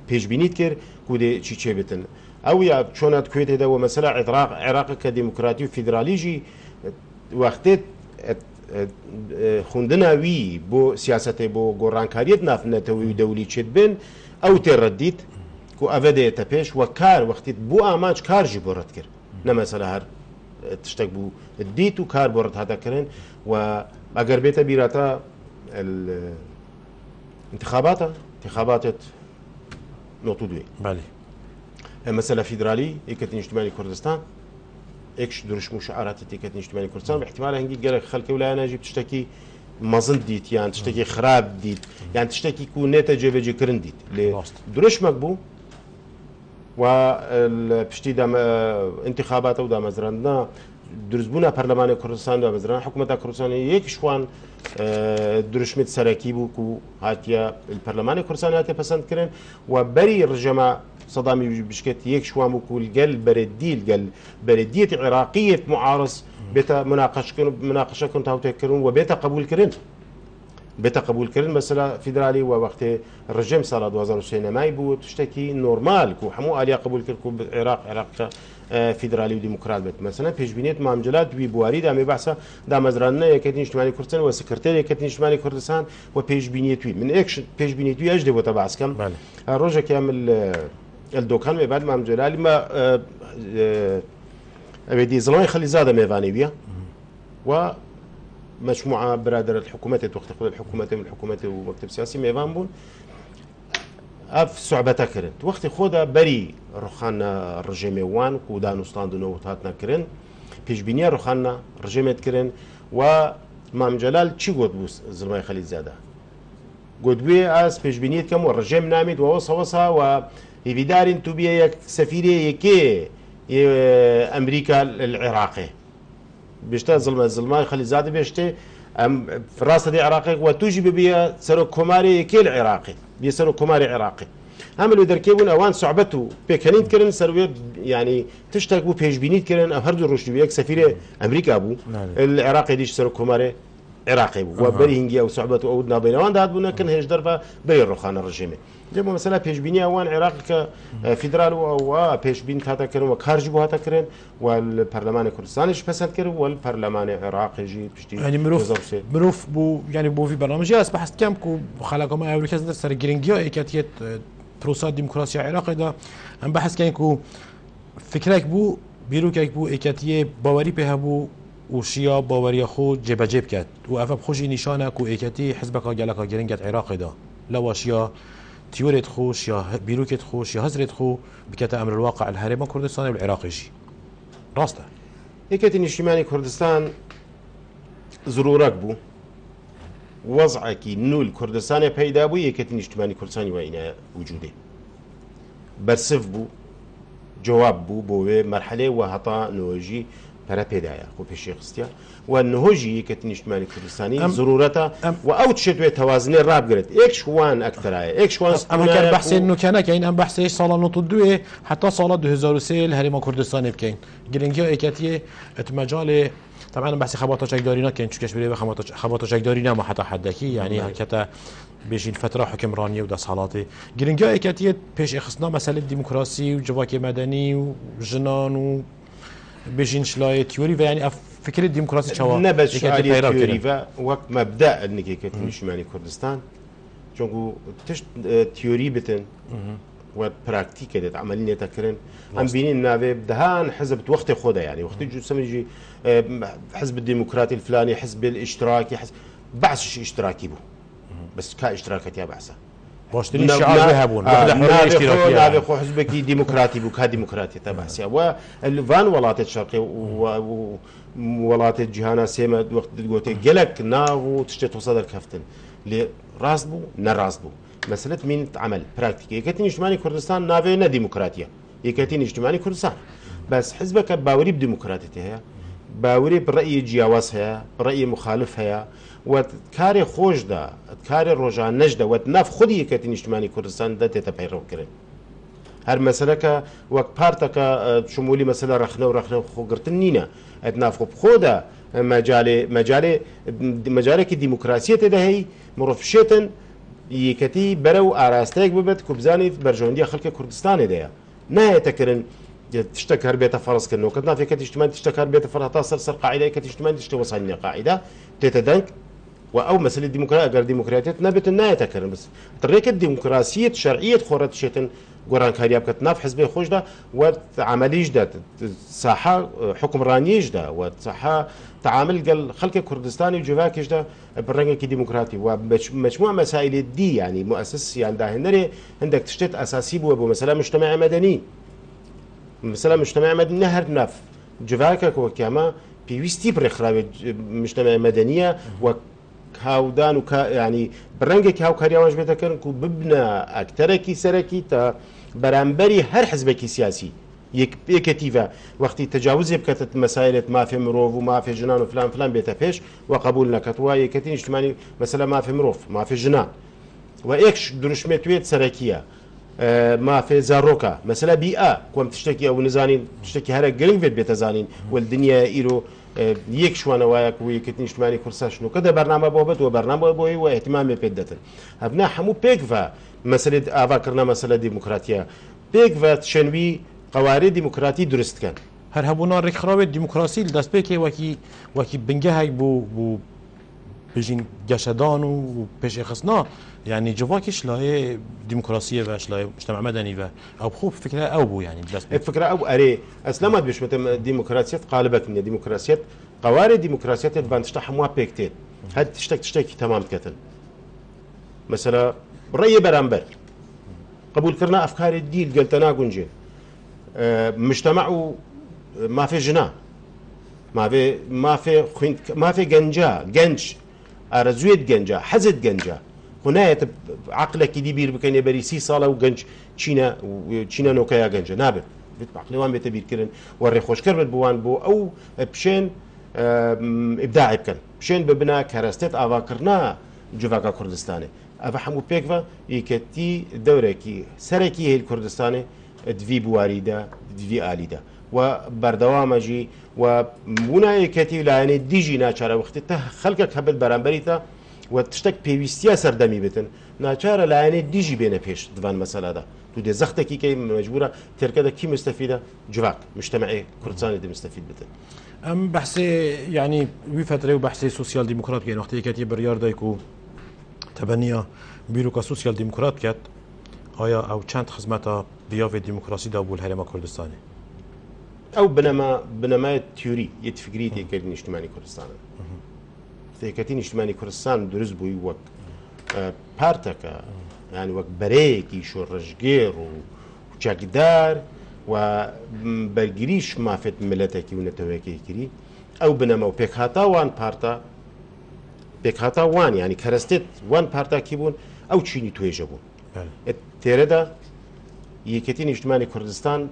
بيجبينيت كر كودي تشي بتن او يا شونات كويت ده ومسألة عراق كديمقراطي وفيدراليجي وقتت خوندنا وی بو سیاست بو گۆڕانکاریت نافنەتەوەی دەولی چێت بن ئەو تێڕەدیت کو ئەڤدەیەتە پێش وە کار وەختیت بۆ ئامانج کارژی بۆ ڕەت کرد نەمەسەلە هەر تشتێک بوو دیت و کار بۆ ڕەت هاتەکردن و ئەگەر بێتە بیراتە انتخاباتت نۆتو دوێ مەسەلە فیدرالی یەکەتی نیشتیمانی کوردستان اكش درش مشاعرات تيكت اجتماعي كردستان باحتمال هنجي قالك خلك ولا انا جبت تشتكي مازن ديت يعني تشتكي خراب ديت يعني تشتكي كون نتاج بيجي كرن ديت درش مقبو والبشتي دام انتخابات ودا مزرنا درزبونا برلمان كردستان دا مزرنا حكومه كردستان يك شوان درش مت سراكيبو كو هاتيا البرلمان كردستان هاتيا پسند كرن وبري الرجمه صدامي بشكت يك شوام وكل قال بردية عراقية معارض بيتا مناقشة كنت تفكرون وبيتا قبول كرن مثلا فيدرالي ووقت الرجيم صار 2009 ما يبو تشتكي نورمال كو حمو آليا قبول كركو عراق فيدرالي وديمقراط بيت مثلا بيجبينيت معاملات ويبواري دامي بحثا دام ازراننا يكتن اجتماعي كردستان وسكرتير يكتن اجتماعي كردستان وبيجبينيت وي من اكش بيجبينيت وي اجدي وتبعس كم الرجا كامل الدوكان ما بعد مام جلالي ما أبدي زلمة خلي زادة ميفاني بيا ومجموعة برادر الحكومات وقت الحكومات من الحكومات ومكتب سياسي ميفان بون أف صعبة كرنت وقت خودا بري رخانا الرجيم وان كودان وستاندو نوتاتنا كرن بيجبينيا رخانا رجيمت كرن و مام جلال چی گوت بوو زلمای خەلیزادە گوت بوێ ئاس پێشبینیت کەم و ڕژێم نامێت وەوەسەوەسا و هیویدارین تو بێ یەک سەفیرێ یەکێ ئەمریکا العێراقێ بێشتا زلمای خەلیزادە بێشتێ ڕاستە دێ عێراقێک و توژی ببیە سەرۆک کۆمارێ یەکێ لە عێراقی بێ سەرۆک کۆماری عێراقی هەمە لە دەرکێ بوون ئەوان سوعبەت و پێکەنیت کردن سەروێ ینی تشتێک بوو پێشبینیت کردن ئەم هەردوو ڕۆشتی یەک سەفیرێ ئەمریکا بوو عێراقی دیش سەرۆک کۆمارێ عێراقی بوو و بەری هینگی ئەو سوعبەت و ئەو نابێنەوان دادبوونەکەن هێش دەربە بەی ڕۆخانە ڕژێمێ جێمە مەسەلا پێشبینی ئەوان عێراق کە فیدرال و پێشبین هاتەکردن و کارژی بۆ هاتەکردن و پەرلەمانی کوردستانیش پەسەند کرد و پەرلەمانی عێراقیژی پشتی مرۆڤ بوو ینی بۆ بەرنامەژی ئەس بەحث کەم و خەڵکەمە ئەوروکەس سەر گرنگیە ئێکەتیت پرۆسا دیموکراسی عێراقیدا ئەم بەحثکەین و فکرێک بوو بیرۆکێک بوو ئێکەتیە باوەری پێ هەبوو وشیا باوەریە خۆ جێبەجێ بکات و ئەفە خۆشی نیشانە و ئێکەتی حزبەکە گەلەکە گرنگەت عێراقیدا لەواشیا تیورێت خۆش یا بیرۆکێت خۆش یا هەزرێت خۆ بکەتە ئەمر الواقع الهەرێمە کوردستانی و العێراقیشی ڕاستە یەکەتی نیشتیمانی کوردستان زرورەک بوو وەزعێکی نول کوردستانی پەیدا بوو یەکەتی نیشتیمانی کوردستانی وایە وجودێ بەرسف بوو جواب بوو بۆ وێ مەرحەلەی و هەتا نۆژی پەرە پێدایە خۆ پێشی خستیا و نهۆژی یەکەتی نیشتیمانی کوردستانی زرورەتە و ئەو تشێتوێ تەوازنێ ڕابگرێت ئێکشوان ئەکتەرایە ئێکشوان ئەمەکە بەحسێ نوکەنەکەین ئەم بەحسەی ساڵە 92 حتا ساڵە 2023 لە هەرێمە کوردستانی بکەین گرنگی ئێکەتیە ئەتمەجاالێ طبعا بحث خباطة شكداري نكين شو كشبري خباطة شكداري نما حتى حدكي يعني هكذا بيجين فترة حكمرانية ودا صالاتي جرينجا إكاتية بيش إخصنا مسألة ديمقراطي وجواكي مدني وجنان و بيجين شلاية تيوري يعني فكرة ديمقراطية شوا نبت شعارية تيوري وقت مبدأ النكي كتني شمالي كردستان چونكو تشت تيوري بتن و براكتيكا ديت عملية تكرن عم بينين نافي بدهان حزب وقت خدا يعني وقت جو سمجي حزب الديمقراطي الفلاني حزب الاشتراكي حزب بعث اشتراكي بو بس كاشتراكات يا بعثه باشتري الشعار ذهبون نافي خو حزبك ديمقراطي بو كديمقراطي تبع سيا والفان ولات الشرقي ولات الجهانا سيما وقت قلت جلك ناو تشتت وصدر كفتن لي راس بو نراس بو مسألة مين عمل براكتيكي يكتين اجتماعي كردستان نافي نا ديمقراطية يكتين اجتماعي كردستان بس حزبك باوري بديمقراطيتها باوري برأي جياوازها برأي مخالفها وكاري خوش دا كاري روجان نجدة وتناف خودي يكتين اجتماعي كردستان دا تتبعيرو كرن هر مسألة وك بارتك شمولي مسألة رخنا خو قرتنينا اتناف خو بخودا مجالي كديمقراطية تدهي مرفشتن یەکەتی بەرەو ئاراستەیەک ببێت کوبزانی بەرژەوەندیە خەڵکی کوردستانی دەیە نایەتەکردن تشتێک هەر بێتە فەرزکردنەوە کە نافێکەتی اجتماعی تشتێک هەر بێتە فەرز هەتا سەر قاعیدەیەکەتی اجتماعی تشتێ وەسانینە قاعیدە تێتە دەنگ و ئەو مەسەلەی دیموکراسی ئەگەر دیموکراتیت نەبێتن نایەتەکردن بس طريقة دیموکراسیت شەرعیت خۆرە تشێتن گۆرانکاریە بکات ناف حزبی خۆشدا و عملیشدا ساحە حکمڕانیشدا و ساحە تعامل قال خلق كردستاني وجواكش ده برنجة ديمقراطي ومجموعة مسائل دي يعني مؤسس يعني ده هنري عندك تشتت أساسي بو مثلا مجتمع مدني مثلا مجتمع مدني نهر نف جواكك وكما بيوستي برخراب مجتمع مدنية وكاودان يعني برنجة كاو كارياوج بتكرن كو ببنى أكتركي سركي تا برامبري هر حزبكي سياسي يكتيفا وقت تجاوز بكتت مسائل ما في مروف وما في جنان وفلان فلان بيتا فيش وقبول نكتوا يكتين اجتماعي مثلا ما في مروف ما في جنان وايكش درشمتويت سركيه ما في زاروكا مثلا بيئه كوم تشتكي او نزانين تشتكي هذا جرين فيت بيتزانين والدنيا ايرو يكش وانا وياك ويكتين اجتماعي كورساش نو كذا برنامج بوبت وبرنامج بوي واهتمام بيدتن ابنا حمو بيكفا مساله افكرنا مساله ديمقراطيه بيكفا تشنوي قواري ديمقراطي درست كان هر هبونا رخراب الديمقراطي دست بيكي وكي بنجهك بو بجين جشدان و پیش خصنا يعني جواكش لا ديمقراطيه واش لا مجتمع مدني و او خوب فكره او بو يعني دست الفكره او اري اسلامات بيش متم ديمقراطيه قالبك من ديمقراطيه قواري ديمقراطيه بانشتح مو بيكتين هاد تشتكي تمام كتل مثلا رأي برامبر قبول كرنا افكار الدين قلت انا قنجين مجتمع ما في جناه ما في جنج ارزويت جنجا حزت جنجا هناية عقلك دي بير بكين بري 6 ساله وجنج تشينا نوكايا جنجا نابت عقلي وان بيت بير كرن وري خوش كربت بوان بو او بشين ابداعي بكن بشين ببنا كراستيت افاكرنا جوفاكا كردستاني افحمو بيكفا يكتي دوركي سركي هي الكردستاني دفي بواريدا دفي آليدا وبردوامجي ومناي كتي لاني ديجي ناچاره وقتته خلقك هبت برانبريتا وتشتك بيويستيا سردمي بتن ناچاره لاني ديجي بينه پیش دوان مساله ده تو دي زختكي كي مجبوره تركده كي مستفيده جواك مجتمعي كردستاني دي مستفيد بتن ام بحثي يعني وفتره وبحثي سوسيال ديمقراط كاين وقت كتي بريار دايكو تبنيه بيروكا سوسيال ديمقراط كات آیا او چند خدمات بیاوی دموکراسی دا بول هرم کردستانی او بنما تیوری یتفکری تیکردن اجتماعی کردستان تیکردن اجتماعی کردستان درست بوی وق پارتک يعني وق بريكي شورشگير وچاكدار وبرگريش ما فت ملتكي ونتوكي كري او بنما بيك هاتا وان بارتا بيك هاتا وان يعني كرستت وان بارتا كيبون او تشيني تويجبون تيردا يكتين اجتماعي كردستان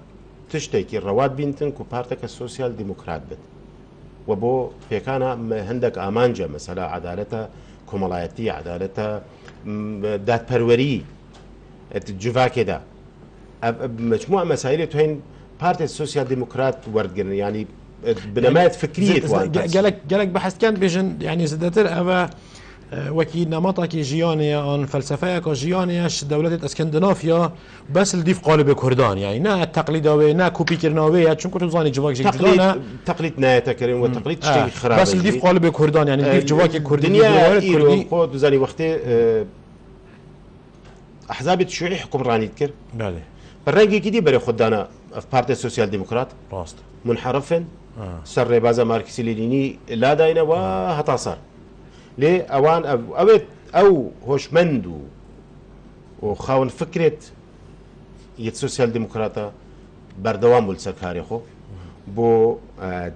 تشتكي رواد بنتن كو بارتك السوسيال ديمقراط بت وبو بيكانا هندك امانجا مثلا عدالتها كومالايتي عدالتها دات بروري الجوفا كده مجموعه مسائل توين بارتي السوسيال ديمقراط وردقن يعني بنمات فكريه قالك بحث كان بيجن يعني زدتر أبا وكي نمطك جيانيا ان فلسفه جيانياش دولة اسكندنافيا بس الديف قالب كردان يعني نا تقليداوي نا كوبي كرناوي چون كنت زاني جواك جدانا تقليد نايتا كريم وتقليد شيء خراب بس الديف قالب كردان يعني الديف جواك كردي دنيا كردي خود زاني وقتي احزاب الشيوعي حكم راني تكر بله بالرنجي كدي بري خدانا في بارتي السوسيال ديمقراط راست منحرفا سر بازا ماركسي لينيني لا داينا وهتا صار ليه اوان اويت او هوشمندو وخاون فكره يت سوسيال ديمقراطا بردوام بالسكاري خو بو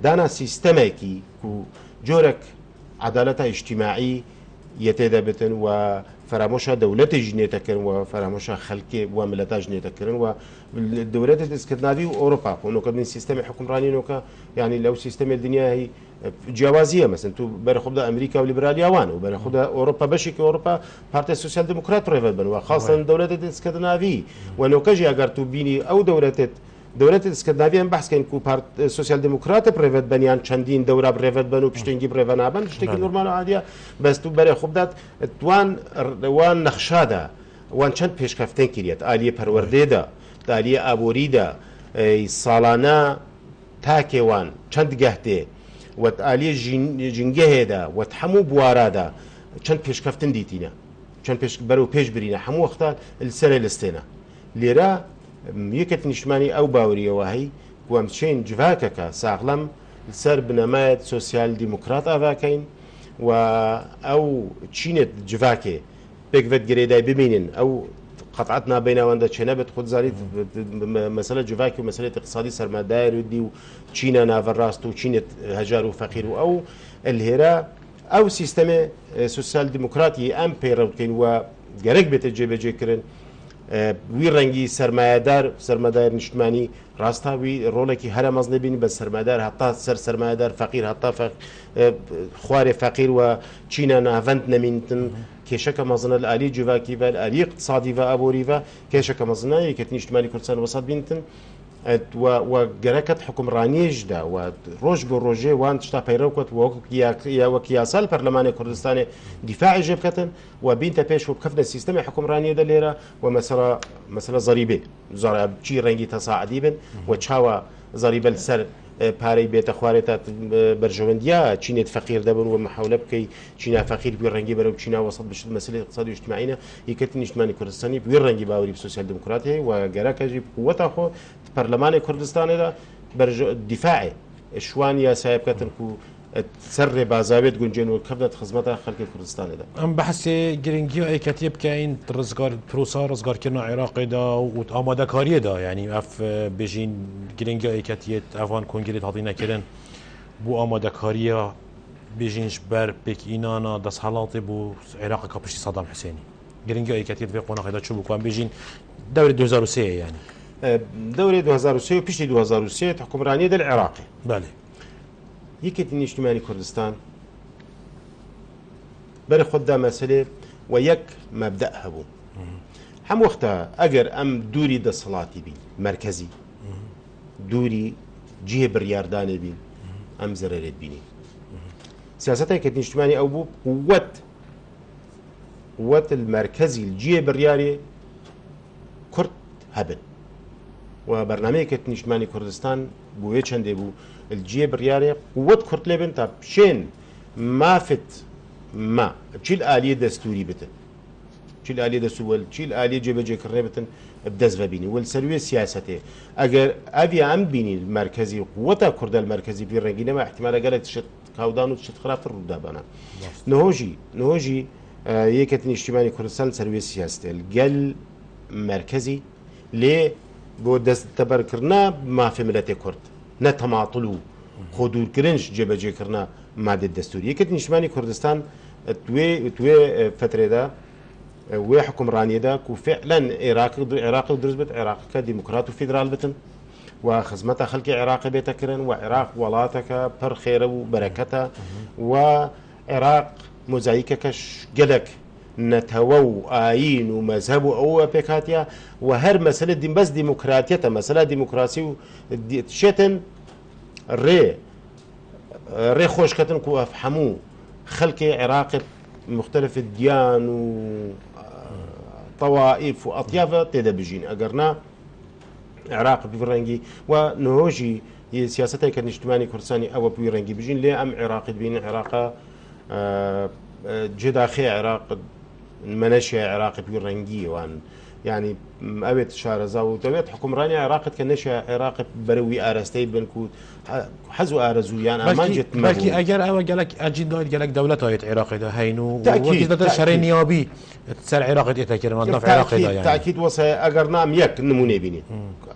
دانا سيستميكي كو جورك عدالة اجتماعي يتدبتن وفراموشها دولة جنيتا كرن وفراموشها خلقي وملتا جنيتا كرن والدولات الاسكندنافي واوروبا ونو كدن سيستم حكمراني نوكا يعني لو سيستم الدنيا هي جوازيه مثلا تو بر خبدا امريكا وليبراليا وان وبر خبدا اوروبا بشكل اوروبا بارتي سوسيال ديمقراط ريفل وخاصه الدولات الاسكندنافي ونو كجي اگر تو بيني او دولات الاسكندنافيه بحث كان كو بارت سوسيال ديمقراط بريفت بنيان چندين دوره بريفت بنو پشتنگي بريفت نابن پشتنگي نورمال عاديه بس تو بر خبدا وان نخشاده وان چند پیشکفتن کریت عالیه پرورده دا عالیه آبوری دا سالانه تاکیوان چند گهده و عالیه جنگه دا و حمو بوارا دا چند پیشکفتن دیتینا چند برو پیش برینه حمو وقتا السر لستینا لیرا یکت نشمانی او باوریه وهی وامشين جفاكك ساغلم السر بنماية سوسيال ديمقراط افاكين و او تشينت جفاكي بيكفت جريداي بمينين او قطعتنا بين واندا تشنبت خد زاريت مسألة جفاكي ومسألة اقتصادي سرمداير ودي وتشينا نافراستو وتشينت هجار وفقير او الهراء او سيستم سوسيال ديمقراطي ام بيروكين و جرك بتجيب كرن وی رنگی سرمایه‌دار نشتمانی راستا وی رولکی هر مزنه بینی بس سرمایه‌دار حتی سرمایه‌دار فقیر حتی خوار فقیر و چینا نهوند نمینتن کشک مزنه العلی جواکی و العلی اقتصادی و ابوری و کشک مزنه یکت نشتمانی کردستان وسط بینتن و گرکت حکمرانیش دا و روز به روزه وان تشتا پیروکت و کیاسال پارلمان کردستان دفاع جب کتن و بین تپیش و بکفن سیستم حکمرانی دلیرا و مثلا ضریبه چی رنگی تصاعدی بن و چاوا ضریبه السر پاری بیت خوارت برجوندیا چینت فقیر دبن و محاوله بکی چینا فقیر بی رنگی برو چینا وسط بشه مسئله اقتصادی اجتماعی نه یکت اجتماعی کردستانی بی رنگی باوری سوسیال دموکراتی و گرکجی قوت خو برلمان کردستان دا برج دفاع شوان یا صاحب کتن کو سر بازابت گنجن و کبنت خدمت خلق کردستان دا ام بحث گرینگی ای کتیب که این رزگار پروسا رزگار کردن عراق دا و آماده کاری دا یعنی اف بجین گرینگی ای کتیت افغان کنگری تعطینا کردن بو آمادەکاریە بێژینش بەر پێکئینانە دەستهەڵاتی بۆ عێراقەکە پشتی سەدام حوسێنی گرنگی ئەیکەتیت بێ قۆناغیدا چوو بکوان بێژین دەوری 2003 یانی دوري 2003 وبشتي 2003 حكمرانية العراقي. بله يكتني اجتماعي كردستان بري خدا مسألة ويك مبدأ هبو هم وقتها أجر أم دوري دا صلاتي بين مركزي دوري جهة بريارداني بين أم زرارت بيني سياستها كتني اجتماعي أو بو قوة المركزي الجهة برياري كرد هبن وبرنامج كتني اجتماعي كردستان بو چنده بو الجيه برياري قوة كرد لبن تا بشين ما فت ما بشيل آلية دستوري بتن بشيل آلية دستوري بشيل آلية جبجة كرني بتن بدز بيني والسلوية سياسته أجر أبي عم بيني المركزي قوة كرد المركزي في الرنجينة ما احتمال قالت تشت كاودان وتشت خلاف الردابنا نهوجي يكتني اجتماعي كردستان سلوية سياسته الجل مركزي ليه بو دست تبركرنا ما في ملت كرد نتماطلو خدور كرنش جبجه كرنا ماده دستوريه كت نشماني كردستان توي فتره دا وي حكمرانيه دا كو فعلا عراق درس بت عراق كديمقراط وفيدرال بتن وخدمتها خلق عراق بيتكرن وعراق ولاتك بر خير وبركتها وعراق موزايككش قلك نتوو آيين ومذهب أو بكاتيا وهر مسألة دين بس ديمقراطية مسألة ديمقراطية شتن ري خوش كتن كو أفهمو خلق عراق مختلف الديان وطوائف وأطياف تدبجين أجرنا عراق بفرنجي ونهوجي سياستها كان اجتماعي كردستاني أو بفرنجي بجين ليه أم عراق بين عراق جداخي عراق منشأ عراق بيرنجي وان يعني أبيت شارزة وتبيت حكمراني عراق كنشأ عراق بروي أرستي بنكو حزو أرزو يعني ما جت بلكي أجر أو جالك أجد جالك دولة هاي عراق ده هينو وكذا ده شرعي نيابي تسال عراق يتذكر ما ضاف عراق ده يعني تأكيد وصي أجرنا ميك نمونة بيني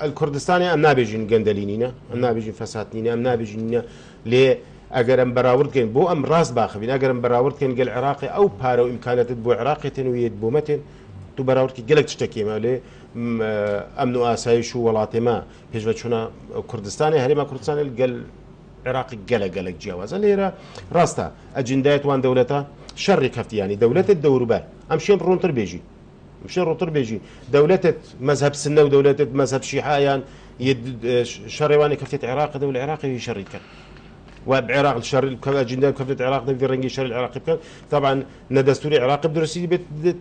الكردستاني أم نابجين جندلينينا أم نابجين فساتنينا أم نابجين ليه اگرم براورد کن بو ام راس باخبین اگرم براورد کن گل عراقي او بارو امكانات بو عراقي تنويد بو متن تو براورد کی گلک تشتكي ماله امن واسايش ولاتي ما بيجوا شنا كردستاني هريما كردستاني الجل عراقي جلك جواز اللي راستا اجندات وان دولتها شر كفتي يعني دولة الدور بال امشين رونتر بيجي مشين رونتر بيجي دولة مذهب سنة ودولة مذهب شيعة يد شرواني كفتي عراق دولة عراقي شر كان وبعراق الشر اجنده كفه العراق في رنجي الشر العراقي طبعا ندستوري عراقي بدرسي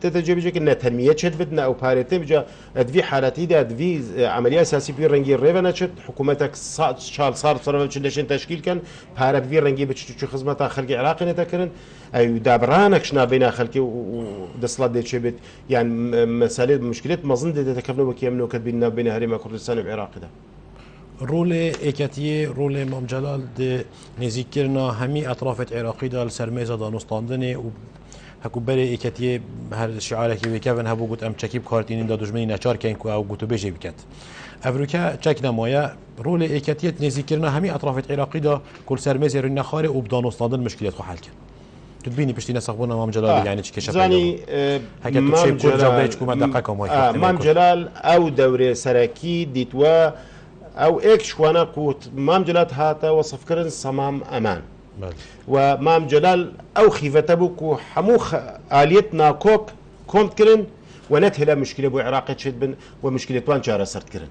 تتجاوز ان تنميه شدتنا او باريتي بجا في حالاتي ده في عمليه اساسيه في رنجي الريفنا شد حكومتك صار ليش تشكيل كان بار في رنجي بتشو خدمتها خلق عراقي نتكرن اي دابرانك شنا بين خلقي ودسلات دي شبت يعني مساله مشكله مظن تتكفنوا وكيمنوا كتبنا بين هريما كردستان والعراق ده رول ایکتی رول امام جلال ده نزیکرنا همی اطراف عراقی دال سرمایه دانستاندنه و هکو بره ایکتی هر شعاره که ویکن هبو گوت ام چکیب کارتینین دا دشمنی نچار کن کو او گوتو بجی بکت افریقا چک نمایا رول ایکتی نزیکرنا همی اطراف عراقی دا کل سرمایه رن خاره و بدانستاندن مشکلات خو حل کن تبيني بشتي نسخبونا امام جلال يعني كشف يعني امام جلال امام جلال او دوره سركي ديتوا او ايك شوانا كوت مام جلال هاتا وصف كرن صمام امان ومام جلال او خيفته بوكو حموخ اليتنا كوك كومت كرن ونتهلا مشكله بو عراقي تشد ومشكله وان جاره سرت كرن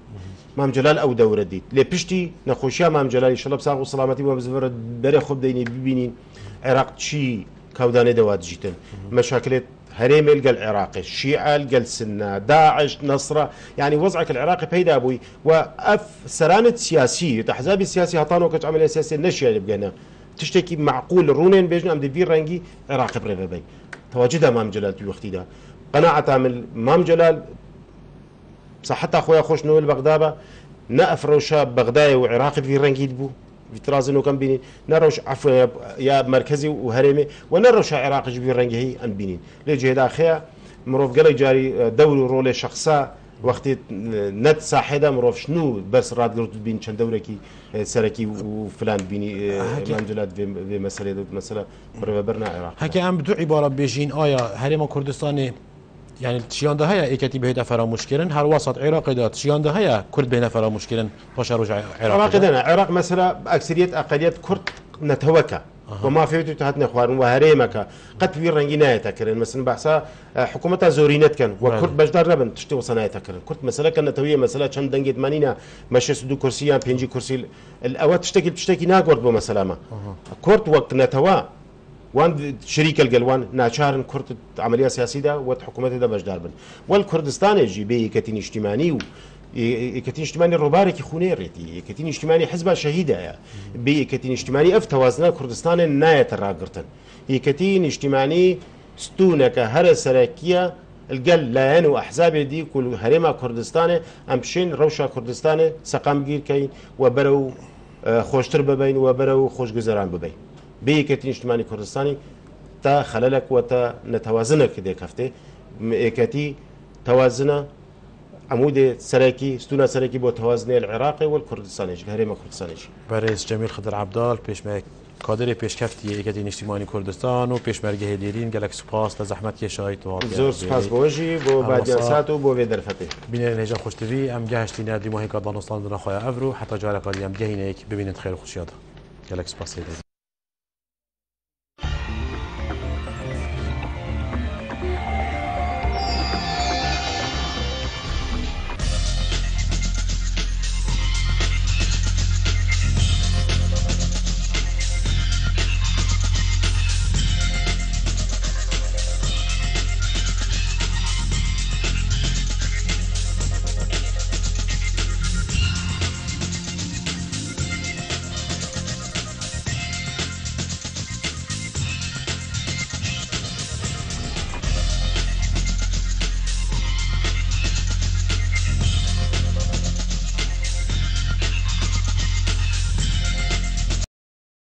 مام جلال او دوره ديت لي بشتي نخوشيا مام جلال ان شاء الله بصاغ وسلامتي وبزفر بري خب ديني ببينين عراق تشي كوداني دوات جيتن مشاكل هريم القى العراقي الشيعة القى السنة داعش نصرة يعني وضعك العراقي بهيدا ابوي واف سرانة سياسية احزاب السياسي هطانو كش عملية سياسية نشيا اللي بقينا تشتكي معقول رونين بيجنا ام دي رنجي عراقي بريفا بي تواجدها مام جلال في وقتي ده قناعة عامل مام جلال صحتها اخويا خوش نويل بغدابة نأفرو شاب بغداي وعراقي في رنجي دبو في طراز انه كان بينين نروش عفوا يا مركزي وهرمي ونروش عراقي في رنجي هي ان بينين ليجي هذا اخيا مروف قال جاري دوري رولي شخصا وقتی نت ساحدا مروف شنو بس راد قلت بين چند دوركي سركي وفلان بيني منجلات في مسألة دوت مسألة برنا عراق هكي ام بدو عبارة بيجين آيا هرم كردستاني يعني تشيانده هيا اكتي بهدا فراموش كرن هر وسط عراق دا تشيانده هيا كرد بهنا فراموش كرن باش رجع عراق دنا عراق مثلا اكثريه اقليات كرد نتوكا وما فيتو تهاتنا خوارن وهريمك قد في رنجينايه تكرن مثلا بحثا حكومتها زورينت كان وكرد بجدار ربن تشتي وصنايه تكرن كرد مثلا كان تويه مثلا كان دنجت مانينا ماشي سدو كرسيان بينجي كرسي الاوات تشتكي ناقورد بو مثلا كرد وقت نتوا وان شريك القلوان ناشارن كرد عمليه سياسيه دا وقت حكومتها دا بجدار بن والكردستان يجي بي كتين اجتماعي كتين اجتماعي الربارك خونيرتي كتين اجتماعي حزب شهيده بي كتين اجتماعي اف توازن كردستان نايه الراقرتن كتين اجتماعي ستونك هر سراكيه القل لاين واحزاب دي كل هريمه كردستان امشين روشه كردستان سقام گير كاين وبرو خوشتر ببين وبرو خوش گزاران ببين بي كتين اجتماعي كردستاني تا خللك وتا نتوازنك ديك هفته كتي توازنه عمود سركي ستونا سركي بو توازن العراقي والكردستاني هريمه كردستاني برئيس جميل خضر عبدال پیشمرگ کادر پیشکفتی اکتین اجتماعی کردستان و پیشمرگه دیرین گلک سپاس لزحمت شایت و زور سپاس بوجی بو بعدیاسات و بو ویدرفته بینه نجا خوشتوی ام گهشتین دی ماهی کادانستان دنا خواه افرو حتی جارک ام گهینه یک ببینید خیر خوشیاده گلک سپاس